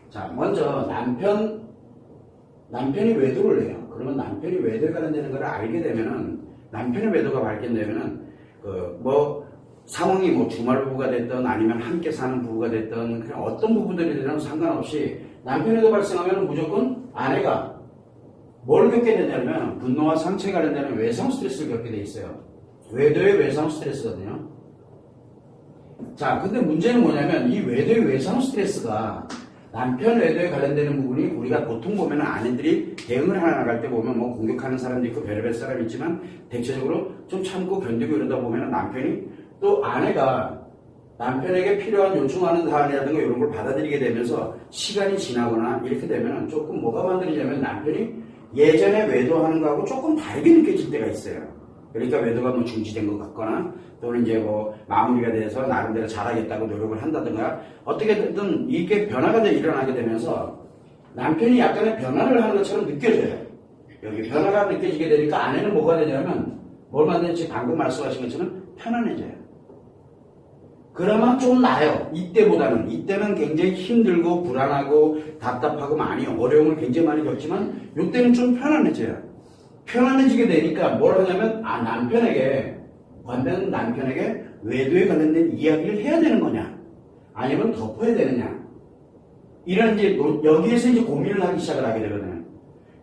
자, 먼저 남편이 외도를 해요. 그러면 남편이 외도에 관련되는 걸 알게 되면은, 남편의 외도가 발견되면은, 상황이 주말 부부가 됐든 아니면 함께 사는 부부가 됐든 그냥 어떤 부부들이 되든 상관없이 남편의 외도가 발생하면 무조건 아내가 뭘 겪게 되냐면 분노와 상처에 관련되는 외상 스트레스를 겪게 돼 있어요. 외도의 외상 스트레스거든요. 자, 근데 문제는 뭐냐면 이 외도의 외상 스트레스가 남편 외도에 관련되는 부분이 우리가 보통 보면 아내들이 대응을 하나 나갈 때 보면 공격하는 사람도 있고 별의별 사람이 있지만 대체적으로 좀 참고 견디고 이러다 보면 남편이 또 아내가 남편에게 필요한 요청하는 사안이라든가 이런 걸 받아들이게 되면서 시간이 지나거나 이렇게 되면 조금 뭐가 만들어지냐면 남편이 예전에 외도하는 거하고 조금 다르게 느껴질 때가 있어요. 그러니까 외도가 중지된 것 같거나 또는 이제 마무리가 돼서 나름대로 잘하겠다고 노력을 한다든가 어떻게든 이게 변화가 일어나게 되면서 남편이 약간의 변화를 하는 것처럼 느껴져요. 여기 변화가 느껴지게 되니까 아내는 뭐가 되냐면 뭘 만드는지 방금 말씀하신 것처럼 편안해져요. 그러면 좀 나아요. 이때는 굉장히 힘들고 불안하고 답답하고 많이 어려움을 굉장히 많이 겪지만 이때는 좀 편안해져요. 편안해지게 되니까 뭘 하냐면 남편에게 외도에 관련된 이야기를 해야 되는 거냐 아니면 덮어야 되느냐 이런 여기에서 고민을 하기 시작을 하게 되거든요.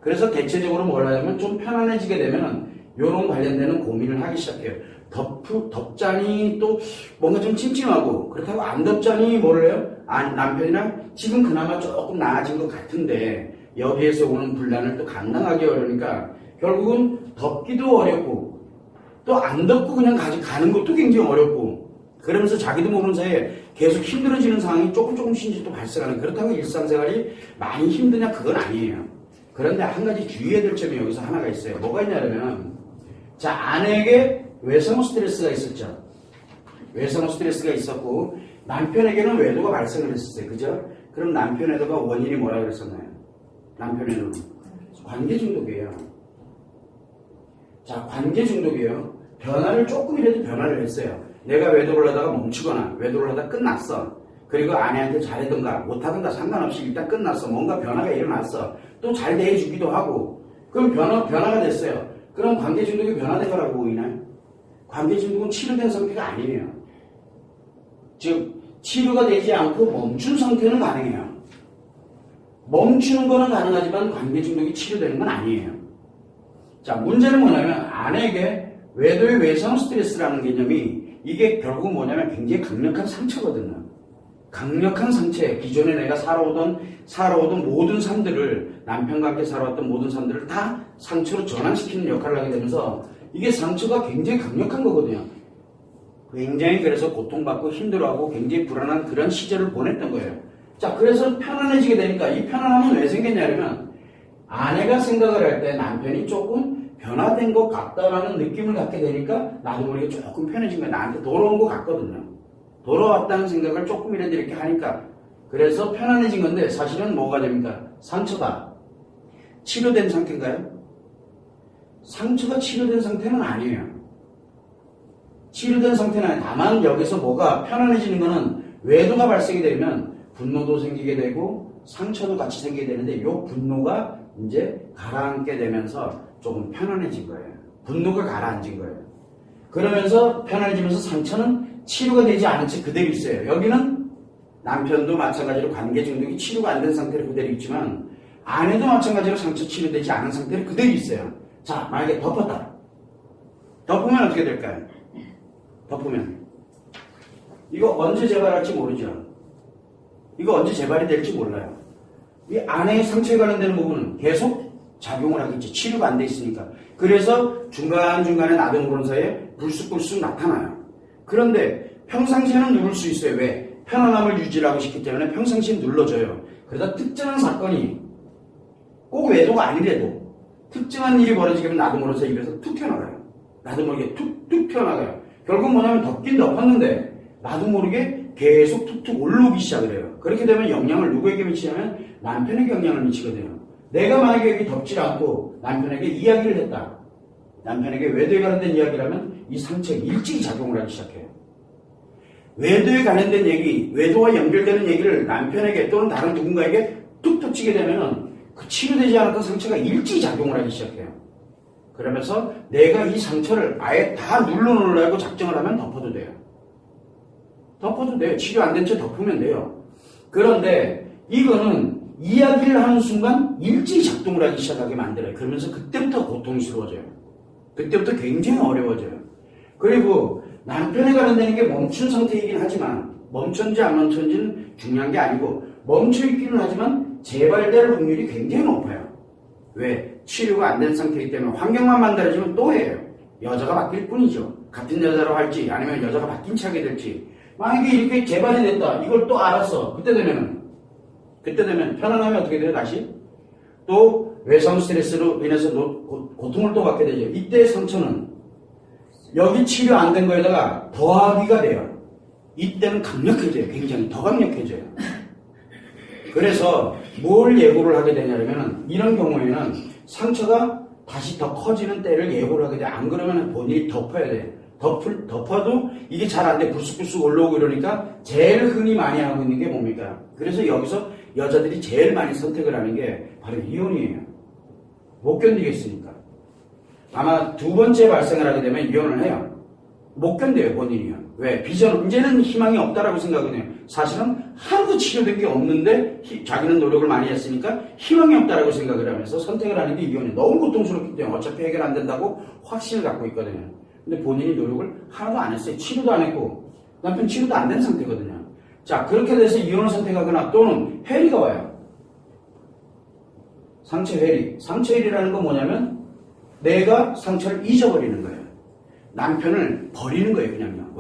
그래서 대체적으로 뭘 하냐면 좀 편안해지게 되면은 요런 관련되는 고민을 하기 시작해요. 덮자니 또 뭔가 좀 찜찜하고 그렇다고 안 덮자니 뭐를 해요? 남편이랑 지금 그나마 조금 나아진 것 같은데 여기에서 오는 분란을 또 감당하기 어려우니까 결국은 덮기도 어렵고 또 안 덮고 그냥 가는 것도 굉장히 어렵고 그러면서 자기도 모르는 사이에 계속 힘들어지는 상황이 조금씩 또 발생하는 그렇다고 일상생활이 많이 힘드냐 그건 아니에요. 그런데 한 가지 주의해야 될 점이 여기서 하나가 있어요. 뭐가 있냐면 자 아내에게 외상 스트레스가 있었죠. 외상 스트레스가 있었고 남편에게는 외도가 발생을 했었어요. 그죠? 그럼 남편 외도가 원인이 뭐라고 그랬었나요? 남편 외도는 관계 중독이에요. 자, 관계 중독이에요. 조금이라도 변화를 했어요. 내가 외도를 하다가 멈추거나 외도를 하다가 끝났어. 그리고 아내한테 잘하든가 못하든가 상관없이 일단 끝났어. 뭔가 변화가 일어났어. 또 잘 대해주기도 하고. 그럼 변화가 됐어요. 그럼 관계 중독이 변화된 거라고 보이나요? 관계 중독은 치료된 상태가 아니에요. 즉 치료가 되지 않고 멈춘 상태는 가능해요. 멈추는 거는 가능하지만 관계 중독이 치료되는 건 아니에요. 자, 문제는 뭐냐면 아내에게 외도의 외상 스트레스라는 개념이 이게 결국은 뭐냐면 굉장히 강력한 상처거든요. 강력한 상처에 기존에 내가 살아오던 모든 삶들을 남편과 함께 살아왔던 모든 삶들을 다 상처로 전환시키는 역할을 하게 되면서 이게 상처가 굉장히 강력한 거거든요. 굉장히 그래서 고통받고 힘들어하고 굉장히 불안한 그런 시절을 보냈던 거예요. 자, 그래서 편안해지게 되니까 이 편안함은 왜 생겼냐면 아내가 생각을 할 때 남편이 조금 변화된 것 같다라는 느낌을 갖게 되니까 나도 모르게 조금 편해진 거야. 나한테 돌아온 것 같거든요. 돌아왔다는 생각을 조금이라도 이렇게 하니까 그래서 편안해진 건데 사실은 뭐가 됩니까? 상처가 치료된 상태인가요? 상처가 치료된 상태는 아니에요. 치료된 상태는 아니에요. 다만 여기서 뭐가 편안해지는 거는 외도가 발생이 되면 분노도 생기게 되고 상처도 같이 생기게 되는데 이 분노가 이제 가라앉게 되면서 조금 편안해진 거예요. 분노가 가라앉은 거예요. 그러면서 편안해지면서 상처는 치료가 되지 않은 채 그대로 있어요. 여기는 남편도 마찬가지로 관계 중독이 치료가 안 된 상태로 그대로 있지만 아내도 마찬가지로 상처 치료되지 않은 상태로 그대로 있어요. 자, 만약에 덮었다. 덮으면 어떻게 될까요? 덮으면 이거 언제 재발할지 모르죠. 이거 언제 재발이 될지 몰라요. 이 아내의 상처에 관련되는 부분은 계속 작용을 하겠지. 치료가 안 돼 있으니까. 그래서 중간중간에 나도 모르는 사이에 불쑥불쑥 나타나요. 그런데 평상시에는 누를 수 있어요. 왜? 편안함을 유지하고 싶기 때문에 평상시에 눌러줘요. 그러다 특정한 사건이 꼭 외도가 아니래도 특정한 일이 벌어지면 나도 모르는 입에서 툭 튀어나가요. 나도 모르게 툭툭 튀어나가요. 결국 뭐냐면 덮긴 덮었는데 나도 모르게 계속 툭툭 올라오기 시작을 해요. 그렇게 되면 영향을 누구에게 미치냐면 남편에게 영향을 미치거든요. 내가 만약에 여기 덮지 않고 남편에게 이야기를 했다. 남편에게 외도에 관련된 이야기를 하면 이 상처에 일찍이 작용을 하기 시작해요. 외도에 관련된 얘기, 외도와 연결되는 얘기를 남편에게 또는 다른 누군가에게 툭툭 치게 되면은 그 치료되지 않았던 상처가 일찍 작용을 하기 시작해요. 그러면서 내가 이 상처를 아예 다 눌러놓으려고 작정을 하면 덮어도 돼요. 덮어도 돼요. 치료 안 된 채 덮으면 돼요. 그런데 이거는 이야기를 하는 순간 일찍 작동을 하기 시작하게 만들어요. 그러면서 그때부터 고통스러워져요. 그때부터 굉장히 어려워져요. 그리고 남편에 관련되는 게 멈춘 상태이긴 하지만 멈췄는지 안 멈췄는지는 중요한 게 아니고 멈춰있기는 하지만 재발될 확률이 굉장히 높아요. 왜? 치료가 안 된 상태이기 때문에 환경만 만들어지면 또 해요. 여자가 바뀔 뿐이죠. 같은 여자로 할지 아니면 여자가 바뀐 채 하게 될지 만약에 이렇게 재발이 됐다. 이걸 또 알았어. 그때 되면 편안하면 어떻게 돼요? 다시 또 외상 스트레스로 인해서 고통을 또 받게 되죠. 이때 상처는 여기 치료 안 된 거에다가 더하기가 돼요. 이때는 강력해져요. 굉장히 더 강력해져요. 그래서 뭘 예고를 하게 되냐면 이런 경우에는 상처가 다시 더 커지는 때를 예고를 하게 돼요. 안 그러면 본인이 덮어야 돼요. 덮어도 이게 잘 안 돼. 불쑥불쑥 올라오고 이러니까 제일 흔히 많이 하고 있는 게 뭡니까? 그래서 여기서 여자들이 제일 많이 선택을 하는 게 바로 이혼이에요. 못 견디겠으니까. 아마 두 번째 발생을 하게 되면 이혼을 해요. 못 견뎌요, 본인이요. 왜? 이제는 희망이 없다라고 생각은 해요. 사실은 하나도 치료된 게 없는데 자기는 노력을 많이 했으니까 희망이 없다라고 생각을 하면서 선택을 하는 게 이혼이에요. 너무 고통스럽기 때문에 어차피 해결 안 된다고 확신을 갖고 있거든요. 근데 본인이 노력을 하나도 안 했어요. 치료도 안 했고 남편 치료도 안 된 상태거든요. 자, 그렇게 돼서 이혼을 선택하거나 또는 회리가 와요. 상처 회리. 상처 회리라는 건 뭐냐면 내가 상처를 잊어버리는 거예요. 남편을 버리는 거예요, 그냥요.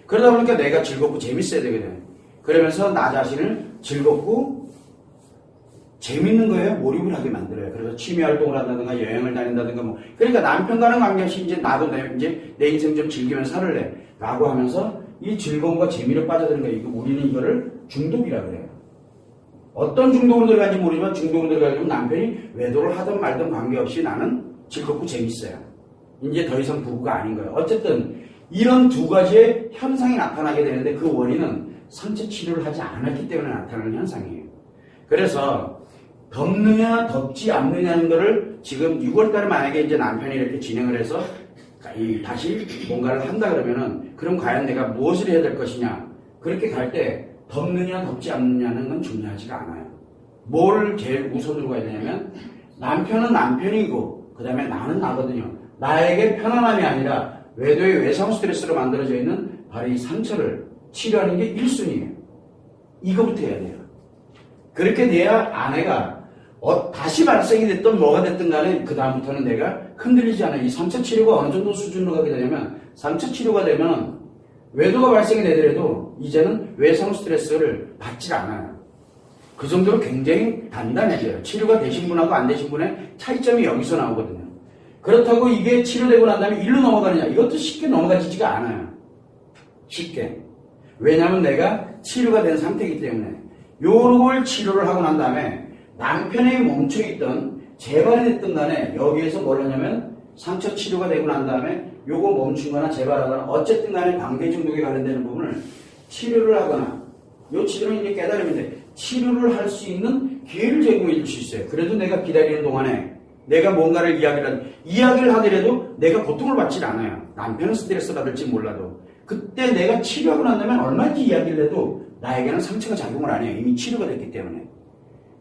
그러다 보니까 내가 즐겁고 재밌어야 되거든요. 그러면서 나 자신을 즐겁고 재밌는 거예요. 몰입을 하게 만들어요. 그래서 취미 활동을 한다든가 여행을 다닌다든가 뭐. 그러니까 남편과는 관계없이 이제 나도 이제 내 인생 좀 즐기면서 살을래. 라고 하면서 이 즐거움과 재미를 빠져드는 거예요. 우리는 이거를 중독이라고 해요. 어떤 중독으로 들어가는지 모르지만 중독으로 들어가면 남편이 외도를 하든 말든 관계없이 나는 즐겁고 재밌어요. 이제 더 이상 부부가 아닌 거예요. 어쨌든 이런 두 가지의 현상이 나타나게 되는데 그 원인은 상처 치료를 하지 않았기 때문에 나타나는 현상이에요. 그래서 덮느냐 덮지 않느냐는 거를 지금 6월달에 만약에 이제 남편이 이렇게 진행을 해서 다시 뭔가를 한다 그러면은 그럼 과연 내가 무엇을 해야 될 것이냐 그렇게 갈 때 덮느냐 덮지 않느냐는 건 중요하지가 않아요. 뭘 제일 우선으로 가야 되냐면 남편은 남편이고 그 다음에 나는 나거든요. 나에게 편안함이 아니라 외도의 외상 스트레스로 만들어져 있는 바로 이 상처를 치료하는 게 1순위예요. 이거부터 해야 돼요. 그렇게 돼야 아내가 다시 발생이 됐든 뭐가 됐든 간에 그 다음부터는 내가 흔들리지 않아요. 이 상처 치료가 어느 정도 수준으로 가게 되냐면 상처 치료가 되면 외도가 발생이 되더라도 이제는 외상 스트레스를 받지 않아요. 그 정도로 굉장히 단단해져요. 치료가 되신 분하고 안 되신 분의 차이점이 여기서 나오거든요. 그렇다고 이게 치료되고 난 다음에 일로 넘어가느냐? 이것도 쉽게 넘어가지지가 않아요. 쉽게. 왜냐하면 내가 치료가 된 상태이기 때문에 요걸 치료를 하고 난 다음에 남편에게 멈춰있던 재발이 됐든 간에 여기에서 뭘 하냐면 상처 치료가 되고 난 다음에 요거 멈춘 거나 재발하거나 어쨌든 간에 관계 중독에 관련되는 부분을 치료를 하거나 요 치료는 이제 깨달음인데 치료를 할 수 있는 기회를 제공해 줄 수 있어요. 그래도 내가 기다리는 동안에 내가 뭔가를 이야기를 하더라도 내가 고통을 받질 않아요. 남편은 스트레스 받을지 몰라도 그때 내가 치료하고 난 다음에 얼마든지 이야기를 해도 나에게는 상처가 작용을 안 해요. 이미 치료가 됐기 때문에.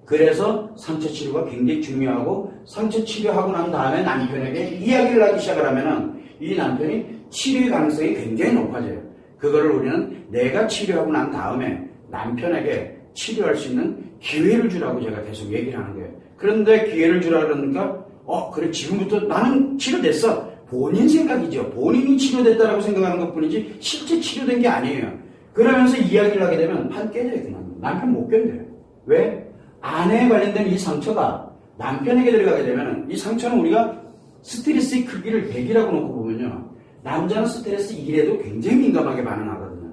그래서 상처 치료가 굉장히 중요하고 상처 치료하고 난 다음에 남편에게 이야기를 하기 시작을 하면은 이 남편이 치료의 가능성이 굉장히 높아져요. 그거를 우리는 내가 치료하고 난 다음에 남편에게 치료할 수 있는 기회를 주라고 제가 계속 얘기를 하는 거예요. 그런데 기회를 주라 그러니까 그래 지금부터 나는 치료됐어. 본인 생각이죠. 본인이 치료됐다라고 생각하는 것뿐이지 실제 치료된 게 아니에요. 그러면서 이야기를 하게 되면 판 깨져요. 그냥. 남편 못 견뎌요. 왜? 아내에 관련된 이 상처가 남편에게 들어가게 되면 이 상처는 우리가 스트레스의 크기를 100이라고 놓고 보면요. 남자는 스트레스 1에도 굉장히 민감하게 반응하거든요.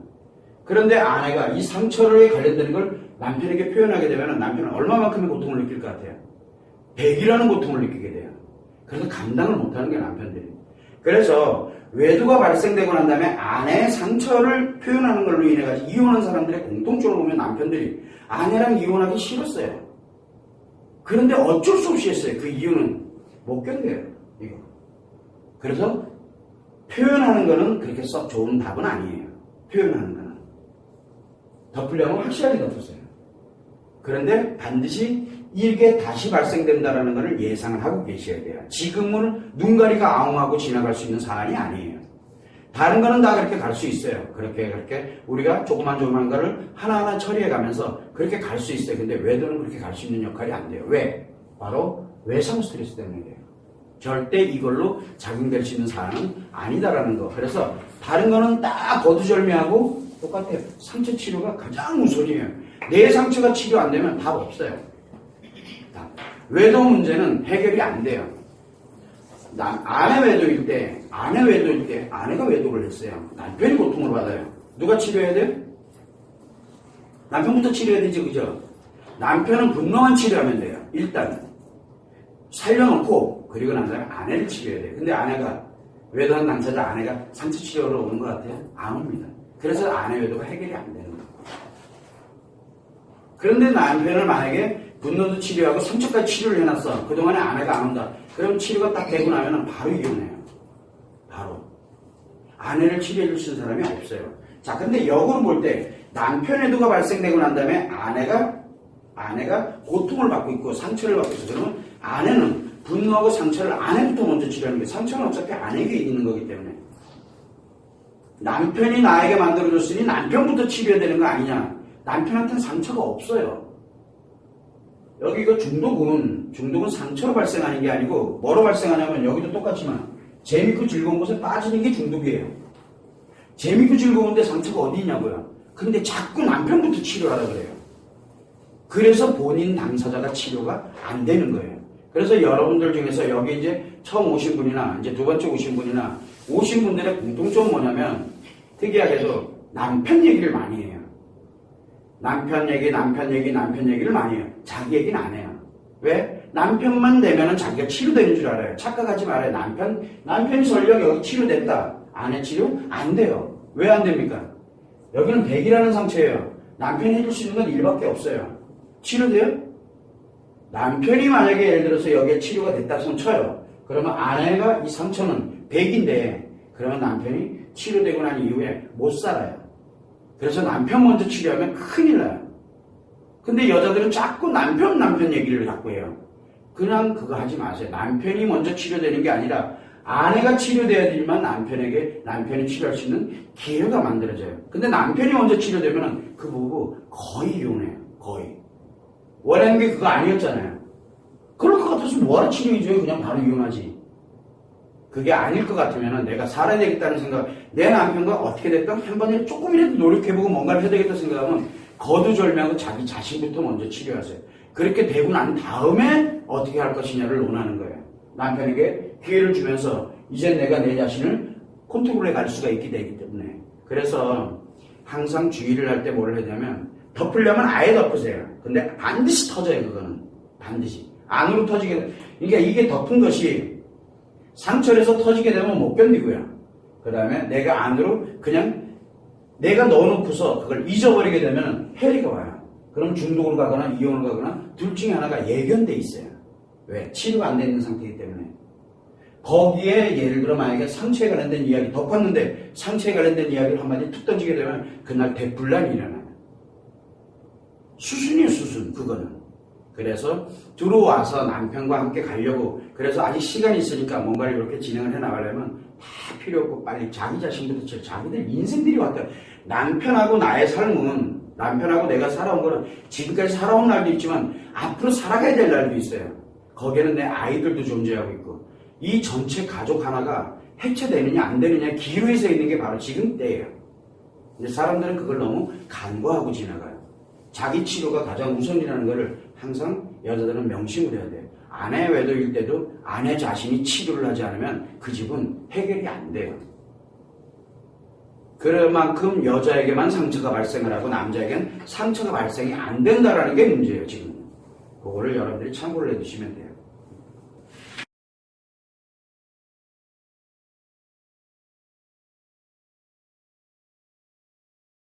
그런데 아내가 이 상처에 관련되는 걸 남편에게 표현하게 되면 남편은 얼마만큼의 고통을 느낄 것 같아요? 100이라는 고통을 느끼게 돼요. 그래서 감당을 못하는 게 남편들이. 그래서 외도가 발생되고 난 다음에 아내의 상처를 표현하는 걸로 인해 가지고 이혼한 사람들의 공통점을 보면 남편들이 아내랑 이혼하기 싫었어요. 그런데 어쩔 수 없이 했어요. 그 이유는 못 견뎌요. 이거. 그래서 표현하는 거는 그렇게 썩 좋은 답은 아니에요. 표현하는 거는. 덮으려면 확실하게 덮으세요. 그런데 반드시 이게 다시 발생된다는 것을 예상을 하고 계셔야 돼요. 지금은 눈가리가 아웅하고 지나갈 수 있는 사안이 아니에요. 다른 거는 다 그렇게 갈 수 있어요. 그렇게 우리가 조그만 거를 하나하나 처리해 가면서 그렇게 갈 수 있어요. 근데 외도는 그렇게 갈 수 있는 역할이 안 돼요. 왜? 바로 외상 스트레스 때문이에요. 절대 이걸로 작용될 수 있는 사안은 아니다라는 거. 그래서 다른 거는 딱 거두절미하고 똑같아요. 상처 치료가 가장 우선이에요. 내 상처가 치료 안 되면 답 없어요. 외도 문제는 해결이 안 돼요. 아내 외도일 때 아내가 외도를 했어요. 남편이 고통을 받아요. 누가 치료해야 돼요? 남편부터 치료해야 되죠, 그죠? 남편은 분노만 치료하면 돼요. 일단 살려놓고 그리고 난 다음에 아내를 치료해야 돼요. 근데 아내가 외도한 당사자 아내가 상처 치료로 오는 것 같아요? 안 옵니다. 그래서 아내 외도가 해결이 안 되는 거예요. 그런데 남편을 만약에 분노도 치료하고 상처까지 치료를 해놨어. 그동안에 아내가 안 온다. 그럼 치료가 딱 되고 나면 바로 이혼해요. 바로. 아내를 치료해 줄 수 있는 사람이 없어요. 자, 근데 역으로 볼 때 남편 외도가 발생되고 난 다음에 아내가 고통을 받고 있고 상처를 받고 있어. 그러면 아내는 분노하고 상처를 아내부터 먼저 치료하는 게 상처는 어차피 아내에게 있는 거기 때문에 남편이 나에게 만들어줬으니 남편부터 치료해야 되는 거 아니냐. 남편한테는 상처가 없어요. 여기 이거 중독은 상처로 발생하는 게 아니고 뭐로 발생하냐면 여기도 똑같지만 재밌고 즐거운 곳에 빠지는 게 중독이에요. 재밌고 즐거운데 상처가 어디 있냐고요. 근데 자꾸 남편부터 치료하라 그래요. 그래서 본인 당사자가 치료가 안 되는 거예요. 그래서 여러분들 중에서 여기 이제 처음 오신 분이나 이제 두 번째 오신 분이나 오신 분들의 공통점은 뭐냐면 특이하게도 남편 얘기를 많이 해요. 남편 얘기를 많이 해요. 자기 얘기는 안 해요. 왜? 남편만 되면은 자기가 치료되는 줄 알아요. 착각하지 말아요. 남편이 설령 여기 치료됐다. 아내 치료? 안 돼요. 왜 안 됩니까? 여기는 100이라는 상처예요. 남편이 해줄 수 있는 건 1밖에 없어요. 치료돼요? 남편이 만약에 예를 들어서 여기에 치료가 됐다 손 쳐요. 그러면 아내가 이 상처는 100인데 그러면 남편이 치료되고 난 이후에 못 살아요. 그래서 남편 먼저 치료하면 큰일 나요. 근데 여자들은 자꾸 남편 얘기를 자꾸 해요. 그냥 그거 하지 마세요. 남편이 먼저 치료되는 게 아니라 아내가 치료돼야 되지만 남편이 치료할 수 있는 기회가 만들어져요. 근데 남편이 먼저 치료되면 그 부부 거의 이혼해요. 거의. 원하는 게 그거 아니었잖아요. 그럴 것 같아서 뭐하러 치료해줘요? 그냥 바로 이혼하지. 그게 아닐 것 같으면 내가 살아야 되겠다는 생각, 내 남편과 어떻게 됐든 한 번이라도 조금이라도 노력해보고 뭔가를 해야 되겠다 생각하면 거두절미하고 자기 자신부터 먼저 치료하세요. 그렇게 되고 난 다음에 어떻게 할 것이냐를 논하는 거예요. 남편에게 기회를 주면서 이제 내가 내 자신을 컨트롤해 갈 수가 있게 되기 때문에. 그래서 항상 주의를 할 때 뭘 하냐면 덮으려면 아예 덮으세요. 근데 반드시 터져요. 그거는 반드시 안으로 터지게. 그러니까 이게 덮은 것이 상처를 해서 터지게 되면 못 견디고요. 그 다음에 내가 안으로 그냥 내가 넣어놓고서 그걸 잊어버리게 되면 해리가 와요. 그럼 중독으로 가거나 이혼을 가거나 둘 중에 하나가 예견돼 있어요. 왜? 치료가 안 되는 상태이기 때문에. 거기에 예를 들어 만약에 상처에 관련된 이야기 덮었는데 상처에 관련된 이야기를 한마디 툭 던지게 되면 그날 대분란이 일어나요. 수순이에요, 수순. 그거는. 그래서 들어와서 남편과 함께 가려고, 그래서 아직 시간이 있으니까 뭔가를 이렇게 진행을 해 나가려면 다 필요 없고 빨리 자기 자신부터 쳐. 자기들 인생들이 왔다. 남편하고 나의 삶은, 남편하고 내가 살아온 거는 지금까지 살아온 날도 있지만 앞으로 살아가야 될 날도 있어요. 거기에는 내 아이들도 존재하고 있고, 이 전체 가족 하나가 해체되느냐 안 되느냐 기로에 서 있는 게 바로 지금 때예요. 근데 사람들은 그걸 너무 간과하고 지나가요. 자기 치료가 가장 우선이라는 것을 항상 여자들은 명심을 해야 돼요. 아내 외도일 때도 아내 자신이 치료를 하지 않으면 그 집은 해결이 안 돼요. 그만큼 여자에게만 상처가 발생을 하고 남자에게는 상처가 발생이 안 된다는 게 문제예요. 지금 그거를 여러분들이 참고를 해두시면 돼요.